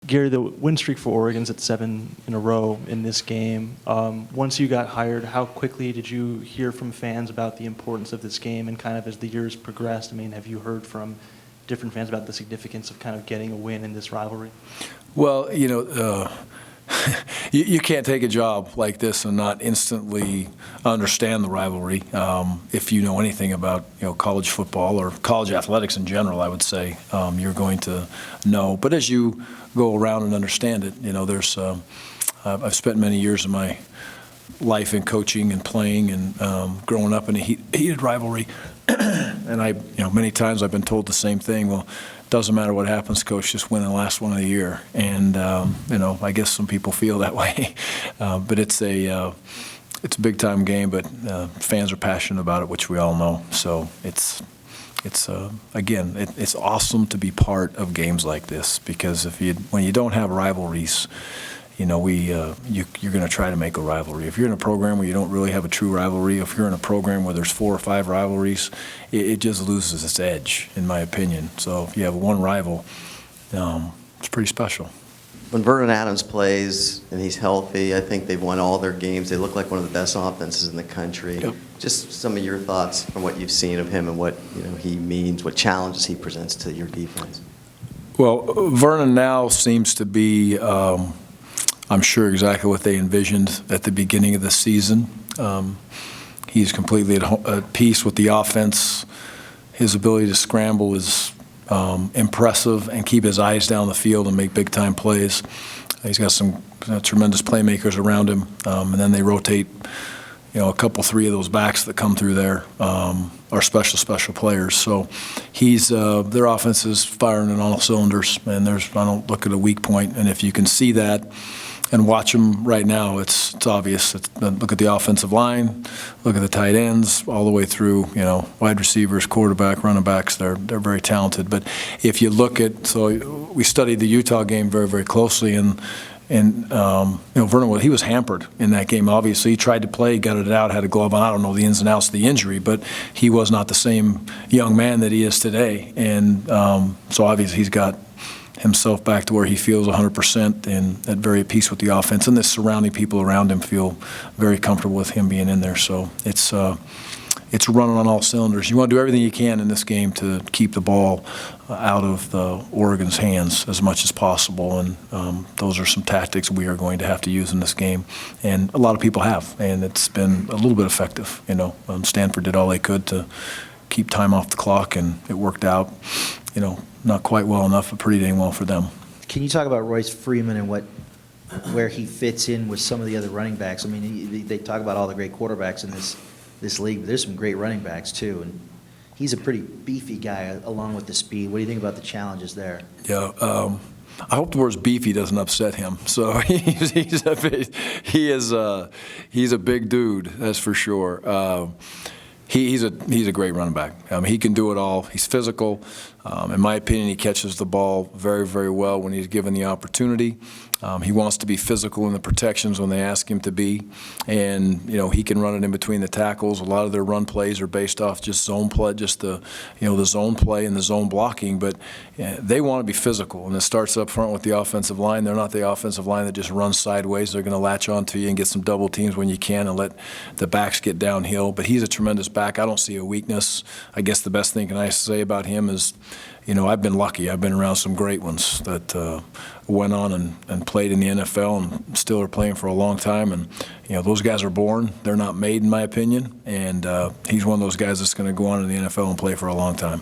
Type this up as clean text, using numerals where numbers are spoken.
Gary, the win streak for Oregon's at 7 in a row in this game. Once you got hired, how quickly did you hear from fans about the importance of this game, and kind of as the years progressed, I mean, have you heard from different fans about the significance of kind of getting a win in this rivalry? Well, you can't take a job like this and not instantly understand the rivalry. If you know anything about college football or college athletics in general, I would say you're going to know. But as you go around and understand it, there's I've spent many years of my life in coaching and playing and growing up in a heated rivalry, and many times I've been told the same thing. Well, doesn't matter what happens, Coach, just win the last one of the year. And, I guess some people feel that way. But it's a big-time game, but fans are passionate about it, which we all know. So it's awesome to be part of games like this, because when you don't have rivalries, you're going to try to make a rivalry. If you're in a program where you don't really have a true rivalry, if you're in a program where there's 4 or 5 rivalries, it just loses its edge, in my opinion. So if you have one rival, it's pretty special. When Vernon Adams plays and he's healthy, I think they've won all their games. They look like one of the best offenses in the country. Yep. Just some of your thoughts from what you've seen of him and what he means, what challenges he presents to your defense. Well, Vernon now seems to be I'm sure exactly what they envisioned at the beginning of the season. He's completely at peace with the offense. His ability to scramble is impressive and keep his eyes down the field and make big-time plays. He's got some tremendous playmakers around him, and then they rotate. A couple, 3 of those backs that come through there are special players. So their offense is firing on all cylinders, and I don't look at a weak point. And if you can see that and watch them right now, it's obvious. Look at the offensive line, look at the tight ends, all the way through, wide receivers, quarterback, running backs. They're very talented. But if you look we studied the Utah game very, very closely, and Vernon, he was hampered in that game. Obviously, he tried to play, got it out, had a glove on. I don't know the ins and outs of the injury, but he was not the same young man that he is today. And so obviously he's got himself back to where he feels 100% and at very at peace with the offense. And the surrounding people around him feel very comfortable with him being in there. So it's running on all cylinders. You want to do everything you can in this game to keep the ball out of the Oregon's hands as much as possible, and those are some tactics we are going to have to use in this game, and a lot of people have, and it's been a little bit effective. Stanford did all they could to keep time off the clock, and it worked out. Not quite well enough, but pretty dang well for them. Can you talk about Royce Freeman and where he fits in with some of the other running backs? I mean, they talk about all the great quarterbacks in this league, but there's some great running backs too, and he's a pretty beefy guy along with the speed. What do you think about the challenges there? Yeah, I hope the word beefy doesn't upset him. So he's a big dude, that's for sure. He's a great running back. He can do it all. He's physical. In my opinion, he catches the ball very, very well when he's given the opportunity. He wants to be physical in the protections when they ask him to be, and he can run it in between the tackles. A lot of their run plays are based off just zone play, just the zone play and the zone blocking. But they want to be physical, and it starts up front with the offensive line. They're not the offensive line that just runs sideways. They're going to latch onto you and get some double teams when you can and let the backs get downhill. But he's a tremendous back. I don't see a weakness. I guess the best thing I say about him is, I've been lucky. I've been around some great ones that went on and played in the NFL and still are playing for a long time. And, those guys are born. They're not made, in my opinion. And he's one of those guys that's going to go on in the NFL and play for a long time.